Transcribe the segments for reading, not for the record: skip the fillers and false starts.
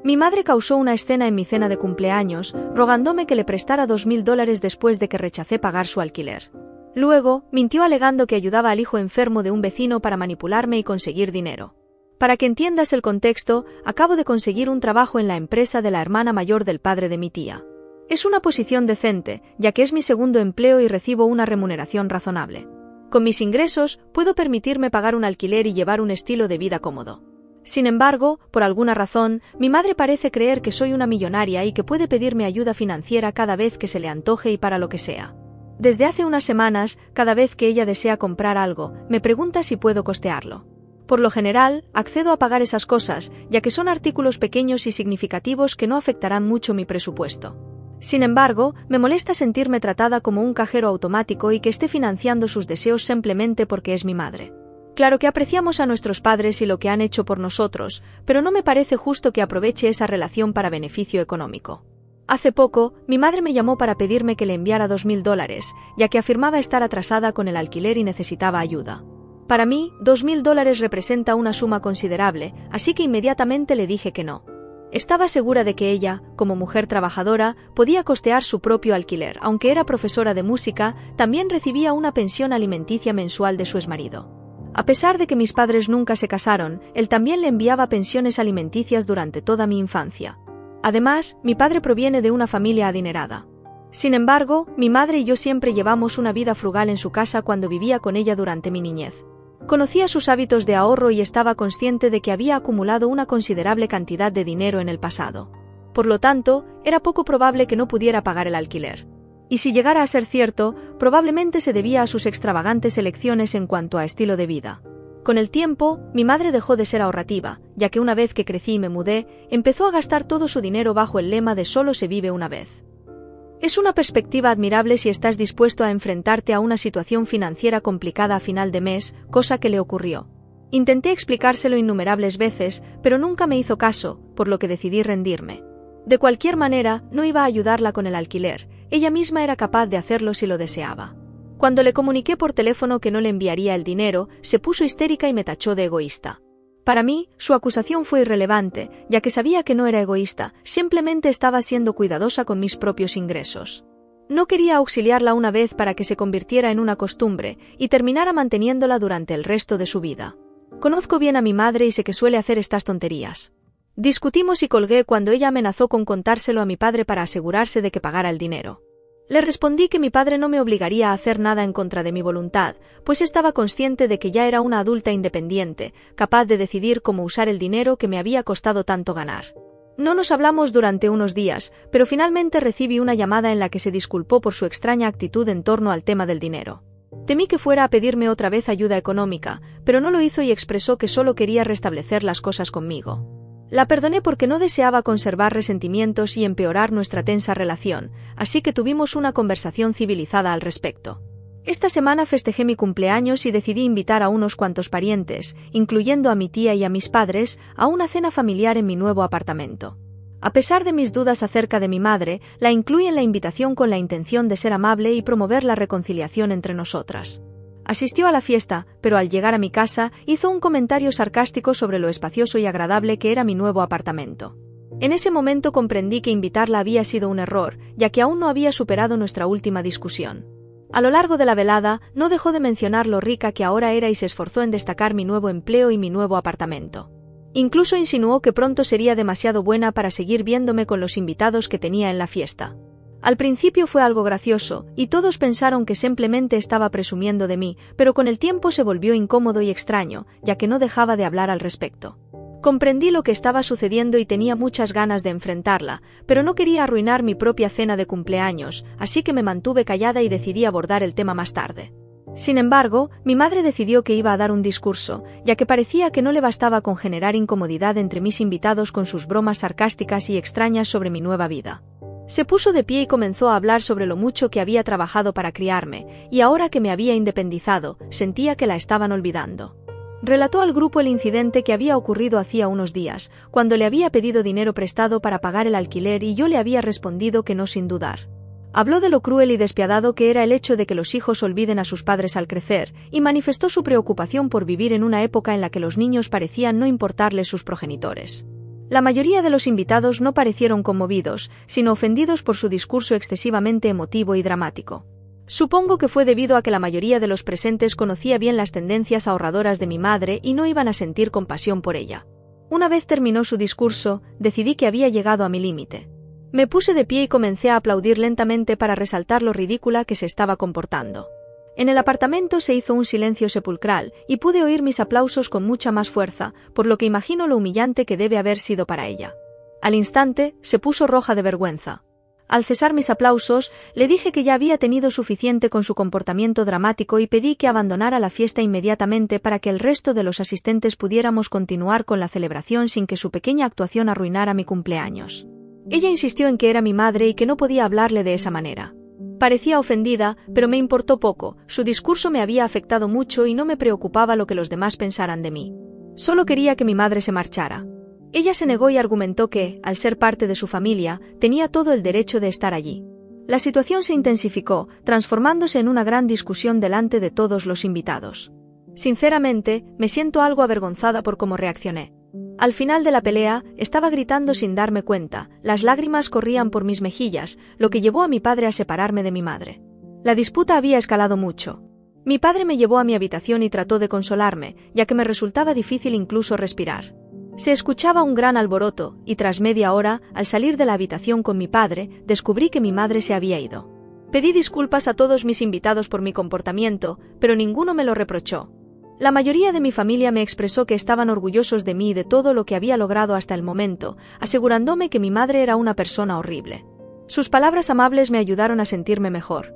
Mi madre causó una escena en mi cena de cumpleaños, rogándome que le prestara $2000 después de que rechacé pagar su alquiler. Luego, mintió alegando que ayudaba al hijo enfermo de un vecino para manipularme y conseguir dinero. Para que entiendas el contexto, acabo de conseguir un trabajo en la empresa de la hermana mayor del padre de mi tía. Es una posición decente, ya que es mi segundo empleo y recibo una remuneración razonable. Con mis ingresos, puedo permitirme pagar un alquiler y llevar un estilo de vida cómodo. Sin embargo, por alguna razón, mi madre parece creer que soy una millonaria y que puede pedirme ayuda financiera cada vez que se le antoje y para lo que sea. Desde hace unas semanas, cada vez que ella desea comprar algo, me pregunta si puedo costearlo. Por lo general, accedo a pagar esas cosas, ya que son artículos pequeños y significativos que no afectarán mucho mi presupuesto. Sin embargo, me molesta sentirme tratada como un cajero automático y que esté financiando sus deseos simplemente porque es mi madre. Claro que apreciamos a nuestros padres y lo que han hecho por nosotros, pero no me parece justo que aproveche esa relación para beneficio económico. Hace poco, mi madre me llamó para pedirme que le enviara $2000, ya que afirmaba estar atrasada con el alquiler y necesitaba ayuda. Para mí, $2000 representa una suma considerable, así que inmediatamente le dije que no. Estaba segura de que ella, como mujer trabajadora, podía costear su propio alquiler. Aunque era profesora de música, también recibía una pensión alimenticia mensual de su exmarido. A pesar de que mis padres nunca se casaron, él también le enviaba pensiones alimenticias durante toda mi infancia. Además, mi padre proviene de una familia adinerada. Sin embargo, mi madre y yo siempre llevamos una vida frugal en su casa cuando vivía con ella durante mi niñez. Conocía sus hábitos de ahorro y estaba consciente de que había acumulado una considerable cantidad de dinero en el pasado. Por lo tanto, era poco probable que no pudiera pagar el alquiler. Y si llegara a ser cierto, probablemente se debía a sus extravagantes elecciones en cuanto a estilo de vida. Con el tiempo, mi madre dejó de ser ahorrativa, ya que una vez que crecí y me mudé, empezó a gastar todo su dinero bajo el lema de solo se vive una vez. Es una perspectiva admirable si estás dispuesto a enfrentarte a una situación financiera complicada a final de mes, cosa que le ocurrió. Intenté explicárselo innumerables veces, pero nunca me hizo caso, por lo que decidí rendirme. De cualquier manera, no iba a ayudarla con el alquiler, ella misma era capaz de hacerlo si lo deseaba. Cuando le comuniqué por teléfono que no le enviaría el dinero, se puso histérica y me tachó de egoísta. Para mí, su acusación fue irrelevante, ya que sabía que no era egoísta, simplemente estaba siendo cuidadosa con mis propios ingresos. No quería auxiliarla una vez para que se convirtiera en una costumbre y terminara manteniéndola durante el resto de su vida. Conozco bien a mi madre y sé que suele hacer estas tonterías. Discutimos y colgué cuando ella amenazó con contárselo a mi padre para asegurarse de que pagara el dinero. Le respondí que mi padre no me obligaría a hacer nada en contra de mi voluntad, pues estaba consciente de que ya era una adulta independiente, capaz de decidir cómo usar el dinero que me había costado tanto ganar. No nos hablamos durante unos días, pero finalmente recibí una llamada en la que se disculpó por su extraña actitud en torno al tema del dinero. Temí que fuera a pedirme otra vez ayuda económica, pero no lo hizo y expresó que solo quería restablecer las cosas conmigo. La perdoné porque no deseaba conservar resentimientos y empeorar nuestra tensa relación, así que tuvimos una conversación civilizada al respecto. Esta semana festejé mi cumpleaños y decidí invitar a unos cuantos parientes, incluyendo a mi tía y a mis padres, a una cena familiar en mi nuevo apartamento. A pesar de mis dudas acerca de mi madre, la incluí en la invitación con la intención de ser amable y promover la reconciliación entre nosotras. Asistió a la fiesta, pero al llegar a mi casa, hizo un comentario sarcástico sobre lo espacioso y agradable que era mi nuevo apartamento. En ese momento comprendí que invitarla había sido un error, ya que aún no había superado nuestra última discusión. A lo largo de la velada, no dejó de mencionar lo rica que ahora era y se esforzó en destacar mi nuevo empleo y mi nuevo apartamento. Incluso insinuó que pronto sería demasiado buena para seguir viéndome con los invitados que tenía en la fiesta. Al principio fue algo gracioso, y todos pensaron que simplemente estaba presumiendo de mí, pero con el tiempo se volvió incómodo y extraño, ya que no dejaba de hablar al respecto. Comprendí lo que estaba sucediendo y tenía muchas ganas de enfrentarla, pero no quería arruinar mi propia cena de cumpleaños, así que me mantuve callada y decidí abordar el tema más tarde. Sin embargo, mi madre decidió que iba a dar un discurso, ya que parecía que no le bastaba con generar incomodidad entre mis invitados con sus bromas sarcásticas y extrañas sobre mi nueva vida. Se puso de pie y comenzó a hablar sobre lo mucho que había trabajado para criarme, y ahora que me había independizado, sentía que la estaban olvidando. Relató al grupo el incidente que había ocurrido hacía unos días, cuando le había pedido dinero prestado para pagar el alquiler y yo le había respondido que no sin dudar. Habló de lo cruel y despiadado que era el hecho de que los hijos olviden a sus padres al crecer, y manifestó su preocupación por vivir en una época en la que los niños parecían no importarles sus progenitores. La mayoría de los invitados no parecieron conmovidos, sino ofendidos por su discurso excesivamente emotivo y dramático. Supongo que fue debido a que la mayoría de los presentes conocía bien las tendencias ahorradoras de mi madre y no iban a sentir compasión por ella. Una vez terminó su discurso, decidí que había llegado a mi límite. Me puse de pie y comencé a aplaudir lentamente para resaltar lo ridícula que se estaba comportando. En el apartamento se hizo un silencio sepulcral y pude oír mis aplausos con mucha más fuerza, por lo que imagino lo humillante que debe haber sido para ella. Al instante, se puso roja de vergüenza. Al cesar mis aplausos, le dije que ya había tenido suficiente con su comportamiento dramático y pedí que abandonara la fiesta inmediatamente para que el resto de los asistentes pudiéramos continuar con la celebración sin que su pequeña actuación arruinara mi cumpleaños. Ella insistió en que era mi madre y que no podía hablarle de esa manera. Parecía ofendida, pero me importó poco, su discurso me había afectado mucho y no me preocupaba lo que los demás pensaran de mí. Solo quería que mi madre se marchara. Ella se negó y argumentó que, al ser parte de su familia, tenía todo el derecho de estar allí. La situación se intensificó, transformándose en una gran discusión delante de todos los invitados. Sinceramente, me siento algo avergonzada por cómo reaccioné. Al final de la pelea, estaba gritando sin darme cuenta, las lágrimas corrían por mis mejillas, lo que llevó a mi padre a separarme de mi madre. La disputa había escalado mucho. Mi padre me llevó a mi habitación y trató de consolarme, ya que me resultaba difícil incluso respirar. Se escuchaba un gran alboroto, y tras media hora, al salir de la habitación con mi padre, descubrí que mi madre se había ido. Pedí disculpas a todos mis invitados por mi comportamiento, pero ninguno me lo reprochó. La mayoría de mi familia me expresó que estaban orgullosos de mí y de todo lo que había logrado hasta el momento, asegurándome que mi madre era una persona horrible. Sus palabras amables me ayudaron a sentirme mejor.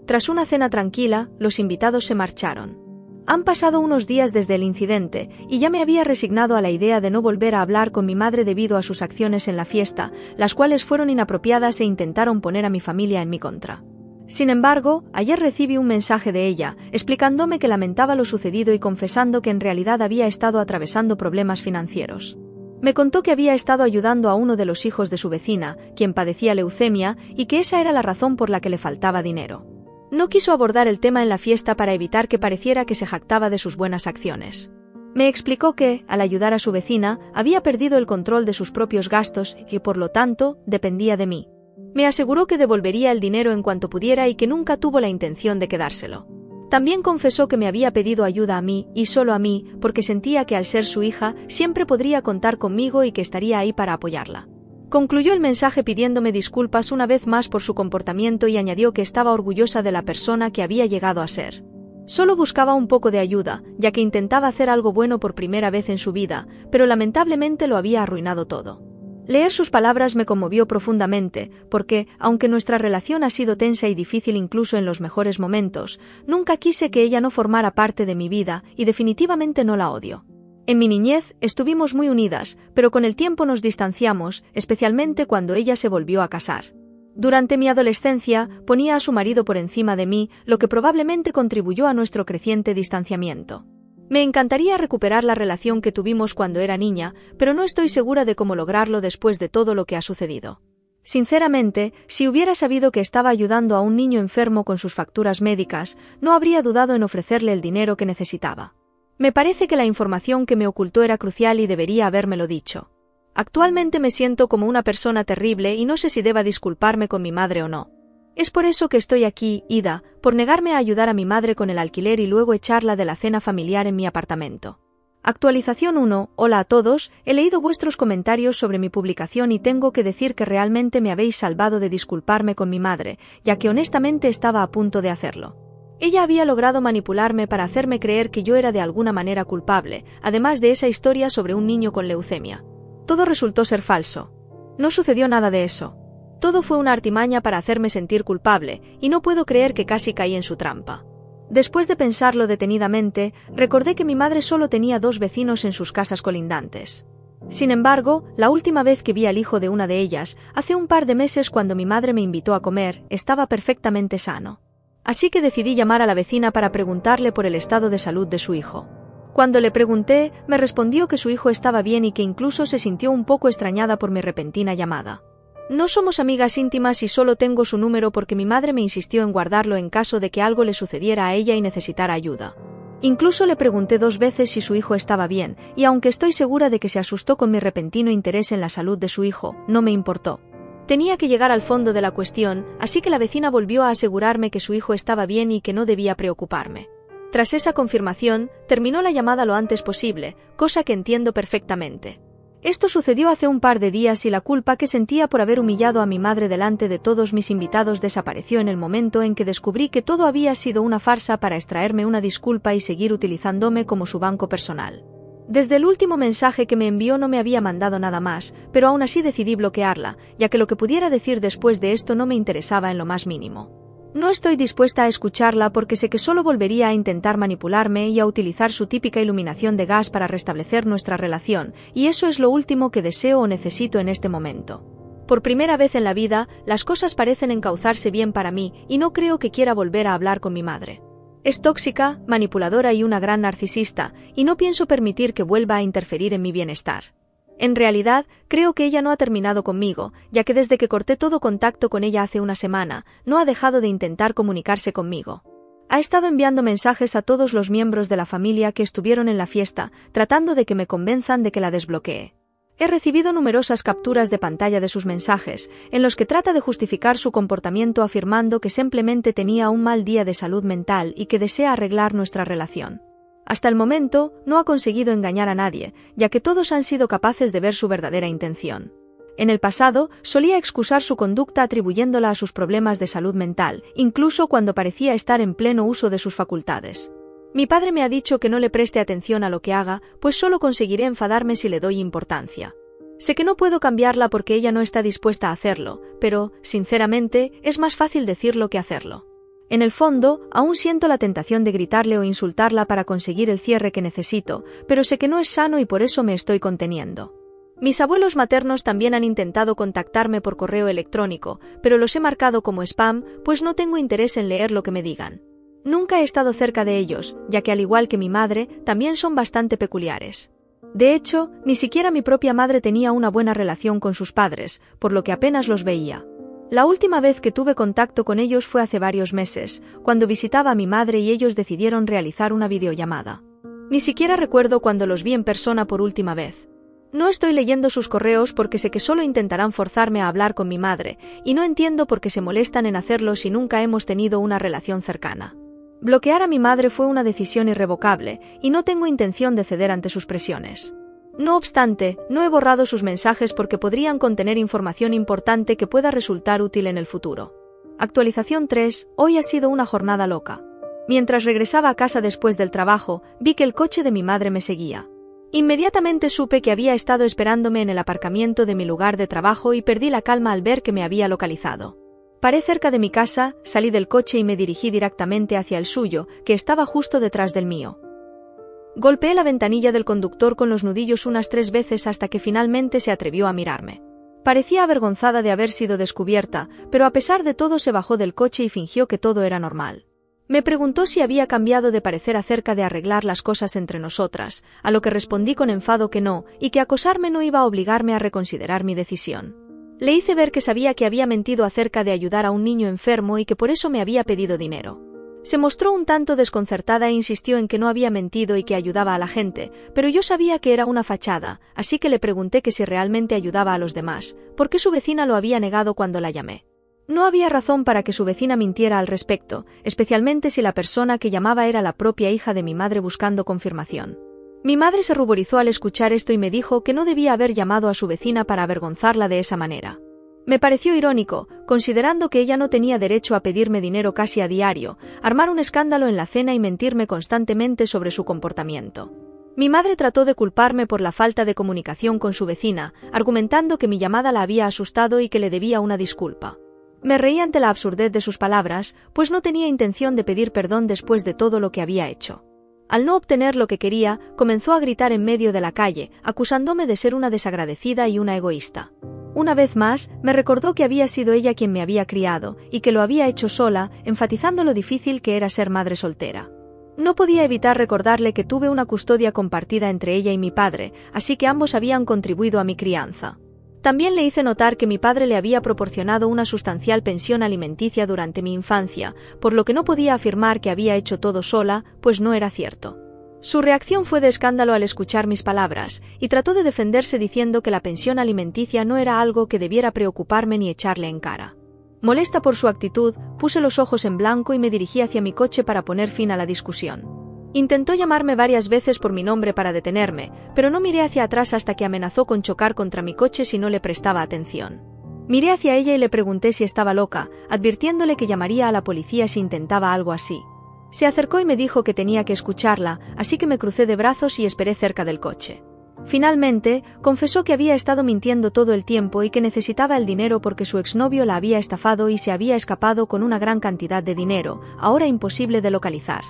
Tras una cena tranquila, los invitados se marcharon. Han pasado unos días desde el incidente, y ya me había resignado a la idea de no volver a hablar con mi madre debido a sus acciones en la fiesta, las cuales fueron inapropiadas e intentaron poner a mi familia en mi contra. Sin embargo, ayer recibí un mensaje de ella, explicándome que lamentaba lo sucedido y confesando que en realidad había estado atravesando problemas financieros. Me contó que había estado ayudando a uno de los hijos de su vecina, quien padecía leucemia, y que esa era la razón por la que le faltaba dinero. No quiso abordar el tema en la fiesta para evitar que pareciera que se jactaba de sus buenas acciones. Me explicó que, al ayudar a su vecina, había perdido el control de sus propios gastos y, por lo tanto, dependía de mí. Me aseguró que devolvería el dinero en cuanto pudiera y que nunca tuvo la intención de quedárselo. También confesó que me había pedido ayuda a mí, y solo a mí, porque sentía que al ser su hija, siempre podría contar conmigo y que estaría ahí para apoyarla. Concluyó el mensaje pidiéndome disculpas una vez más por su comportamiento y añadió que estaba orgullosa de la persona que había llegado a ser. Solo buscaba un poco de ayuda, ya que intentaba hacer algo bueno por primera vez en su vida, pero lamentablemente lo había arruinado todo. Leer sus palabras me conmovió profundamente, porque, aunque nuestra relación ha sido tensa y difícil incluso en los mejores momentos, nunca quise que ella no formara parte de mi vida y definitivamente no la odio. En mi niñez estuvimos muy unidas, pero con el tiempo nos distanciamos, especialmente cuando ella se volvió a casar. Durante mi adolescencia, ponía a su marido por encima de mí, lo que probablemente contribuyó a nuestro creciente distanciamiento. Me encantaría recuperar la relación que tuvimos cuando era niña, pero no estoy segura de cómo lograrlo después de todo lo que ha sucedido. Sinceramente, si hubiera sabido que estaba ayudando a un niño enfermo con sus facturas médicas, no habría dudado en ofrecerle el dinero que necesitaba. Me parece que la información que me ocultó era crucial y debería habérmelo dicho. Actualmente me siento como una persona terrible y no sé si deba disculparme con mi madre o no. Es por eso que estoy aquí, Ida, por negarme a ayudar a mi madre con el alquiler y luego echarla de la cena familiar en mi apartamento. Actualización 1. Hola a todos, he leído vuestros comentarios sobre mi publicación y tengo que decir que realmente me habéis salvado de disculparme con mi madre, ya que honestamente estaba a punto de hacerlo. Ella había logrado manipularme para hacerme creer que yo era de alguna manera culpable, además de esa historia sobre un niño con leucemia. Todo resultó ser falso. No sucedió nada de eso. Todo fue una artimaña para hacerme sentir culpable, y no puedo creer que casi caí en su trampa. Después de pensarlo detenidamente, recordé que mi madre solo tenía 2 vecinos en sus casas colindantes. Sin embargo, la última vez que vi al hijo de una de ellas, hace un par de meses cuando mi madre me invitó a comer, estaba perfectamente sano. Así que decidí llamar a la vecina para preguntarle por el estado de salud de su hijo. Cuando le pregunté, me respondió que su hijo estaba bien y que incluso se sintió un poco extrañada por mi repentina llamada. No somos amigas íntimas y solo tengo su número porque mi madre me insistió en guardarlo en caso de que algo le sucediera a ella y necesitara ayuda. Incluso le pregunté 2 veces si su hijo estaba bien, y aunque estoy segura de que se asustó con mi repentino interés en la salud de su hijo, no me importó. Tenía que llegar al fondo de la cuestión, así que la vecina volvió a asegurarme que su hijo estaba bien y que no debía preocuparme. Tras esa confirmación, terminó la llamada lo antes posible, cosa que entiendo perfectamente. Esto sucedió hace un par de días y la culpa que sentía por haber humillado a mi madre delante de todos mis invitados desapareció en el momento en que descubrí que todo había sido una farsa para extraerme una disculpa y seguir utilizándome como su banco personal. Desde el último mensaje que me envió no me había mandado nada más, pero aún así decidí bloquearla, ya que lo que pudiera decir después de esto no me interesaba en lo más mínimo. No estoy dispuesta a escucharla porque sé que solo volvería a intentar manipularme y a utilizar su típica iluminación de gas para restablecer nuestra relación, y eso es lo último que deseo o necesito en este momento. Por primera vez en la vida, las cosas parecen encauzarse bien para mí y no creo que quiera volver a hablar con mi madre. Es tóxica, manipuladora y una gran narcisista, y no pienso permitir que vuelva a interferir en mi bienestar. En realidad, creo que ella no ha terminado conmigo, ya que desde que corté todo contacto con ella hace una semana, no ha dejado de intentar comunicarse conmigo. Ha estado enviando mensajes a todos los miembros de la familia que estuvieron en la fiesta, tratando de que me convenzan de que la desbloquee. He recibido numerosas capturas de pantalla de sus mensajes, en los que trata de justificar su comportamiento afirmando que simplemente tenía un mal día de salud mental y que desea arreglar nuestra relación. Hasta el momento, no ha conseguido engañar a nadie, ya que todos han sido capaces de ver su verdadera intención. En el pasado, solía excusar su conducta atribuyéndola a sus problemas de salud mental, incluso cuando parecía estar en pleno uso de sus facultades. Mi padre me ha dicho que no le preste atención a lo que haga, pues solo conseguiré enfadarme si le doy importancia. Sé que no puedo cambiarla porque ella no está dispuesta a hacerlo, pero, sinceramente, es más fácil decirlo que hacerlo. En el fondo, aún siento la tentación de gritarle o insultarla para conseguir el cierre que necesito, pero sé que no es sano y por eso me estoy conteniendo. Mis abuelos maternos también han intentado contactarme por correo electrónico, pero los he marcado como spam, pues no tengo interés en leer lo que me digan. Nunca he estado cerca de ellos, ya que al igual que mi madre, también son bastante peculiares. De hecho, ni siquiera mi propia madre tenía una buena relación con sus padres, por lo que apenas los veía. La última vez que tuve contacto con ellos fue hace varios meses, cuando visitaba a mi madre y ellos decidieron realizar una videollamada. Ni siquiera recuerdo cuando los vi en persona por última vez. No estoy leyendo sus correos porque sé que solo intentarán forzarme a hablar con mi madre, y no entiendo por qué se molestan en hacerlo si nunca hemos tenido una relación cercana. Bloquear a mi madre fue una decisión irrevocable, y no tengo intención de ceder ante sus presiones. No obstante, no he borrado sus mensajes porque podrían contener información importante que pueda resultar útil en el futuro. Actualización 3. Hoy ha sido una jornada loca. Mientras regresaba a casa después del trabajo, vi que el coche de mi madre me seguía. Inmediatamente supe que había estado esperándome en el aparcamiento de mi lugar de trabajo y perdí la calma al ver que me había localizado. Paré cerca de mi casa, salí del coche y me dirigí directamente hacia el suyo, que estaba justo detrás del mío. Golpeé la ventanilla del conductor con los nudillos unas 3 veces hasta que finalmente se atrevió a mirarme. Parecía avergonzada de haber sido descubierta, pero a pesar de todo se bajó del coche y fingió que todo era normal. Me preguntó si había cambiado de parecer acerca de arreglar las cosas entre nosotras, a lo que respondí con enfado que no, y que acosarme no iba a obligarme a reconsiderar mi decisión. Le hice ver que sabía que había mentido acerca de ayudar a un niño enfermo y que por eso me había pedido dinero. Se mostró un tanto desconcertada e insistió en que no había mentido y que ayudaba a la gente, pero yo sabía que era una fachada, así que le pregunté que si realmente ayudaba a los demás, porque su vecina lo había negado cuando la llamé. No había razón para que su vecina mintiera al respecto, especialmente si la persona que llamaba era la propia hija de mi madre buscando confirmación. Mi madre se ruborizó al escuchar esto y me dijo que no debía haber llamado a su vecina para avergonzarla de esa manera. Me pareció irónico, considerando que ella no tenía derecho a pedirme dinero casi a diario, armar un escándalo en la cena y mentirme constantemente sobre su comportamiento. Mi madre trató de culparme por la falta de comunicación con su vecina, argumentando que mi llamada la había asustado y que le debía una disculpa. Me reí ante la absurdez de sus palabras, pues no tenía intención de pedir perdón después de todo lo que había hecho. Al no obtener lo que quería, comenzó a gritar en medio de la calle, acusándome de ser una desagradecida y una egoísta. Una vez más, me recordó que había sido ella quien me había criado, y que lo había hecho sola, enfatizando lo difícil que era ser madre soltera. No podía evitar recordarle que tuve una custodia compartida entre ella y mi padre, así que ambos habían contribuido a mi crianza. También le hice notar que mi padre le había proporcionado una sustancial pensión alimenticia durante mi infancia, por lo que no podía afirmar que había hecho todo sola, pues no era cierto. Su reacción fue de escándalo al escuchar mis palabras, y trató de defenderse diciendo que la pensión alimenticia no era algo que debiera preocuparme ni echarle en cara. Molesta por su actitud, puse los ojos en blanco y me dirigí hacia mi coche para poner fin a la discusión. Intentó llamarme varias veces por mi nombre para detenerme, pero no miré hacia atrás hasta que amenazó con chocar contra mi coche si no le prestaba atención. Miré hacia ella y le pregunté si estaba loca, advirtiéndole que llamaría a la policía si intentaba algo así. Se acercó y me dijo que tenía que escucharla, así que me crucé de brazos y esperé cerca del coche. Finalmente, confesó que había estado mintiendo todo el tiempo y que necesitaba el dinero porque su exnovio la había estafado y se había escapado con una gran cantidad de dinero, ahora imposible de localizar.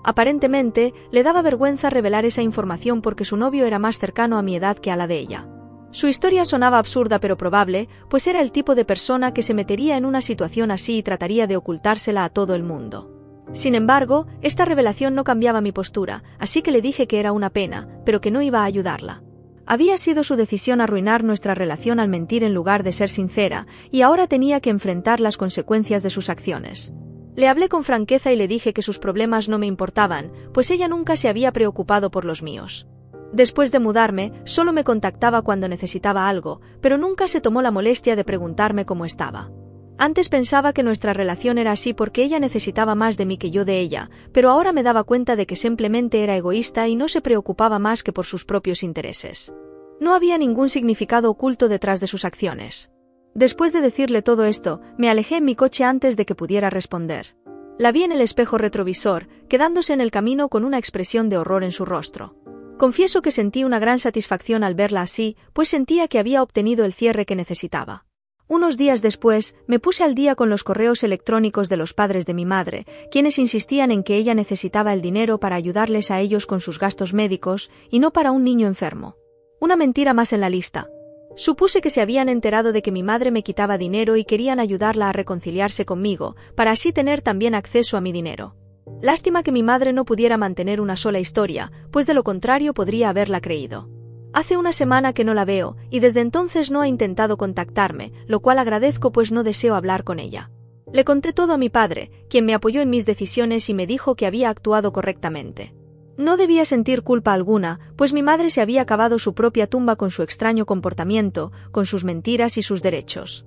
Aparentemente, le daba vergüenza revelar esa información porque su novio era más cercano a mi edad que a la de ella. Su historia sonaba absurda pero probable, pues era el tipo de persona que se metería en una situación así y trataría de ocultársela a todo el mundo. Sin embargo, esta revelación no cambiaba mi postura, así que le dije que era una pena, pero que no iba a ayudarla. Había sido su decisión arruinar nuestra relación al mentir en lugar de ser sincera, y ahora tenía que enfrentar las consecuencias de sus acciones. Le hablé con franqueza y le dije que sus problemas no me importaban, pues ella nunca se había preocupado por los míos. Después de mudarme, solo me contactaba cuando necesitaba algo, pero nunca se tomó la molestia de preguntarme cómo estaba. Antes pensaba que nuestra relación era así porque ella necesitaba más de mí que yo de ella, pero ahora me daba cuenta de que simplemente era egoísta y no se preocupaba más que por sus propios intereses. No había ningún significado oculto detrás de sus acciones. Después de decirle todo esto, me alejé en mi coche antes de que pudiera responder. La vi en el espejo retrovisor, quedándose en el camino con una expresión de horror en su rostro. Confieso que sentí una gran satisfacción al verla así, pues sentía que había obtenido el cierre que necesitaba. Unos días después, me puse al día con los correos electrónicos de los padres de mi madre, quienes insistían en que ella necesitaba el dinero para ayudarles a ellos con sus gastos médicos, y no para un niño enfermo. Una mentira más en la lista. Supuse que se habían enterado de que mi madre me quitaba dinero y querían ayudarla a reconciliarse conmigo, para así tener también acceso a mi dinero. Lástima que mi madre no pudiera mantener una sola historia, pues de lo contrario podría haberla creído. Hace una semana que no la veo, y desde entonces no ha intentado contactarme, lo cual agradezco pues no deseo hablar con ella. Le conté todo a mi padre, quien me apoyó en mis decisiones y me dijo que había actuado correctamente. No debía sentir culpa alguna, pues mi madre se había cavado su propia tumba con su extraño comportamiento, con sus mentiras y sus derechos.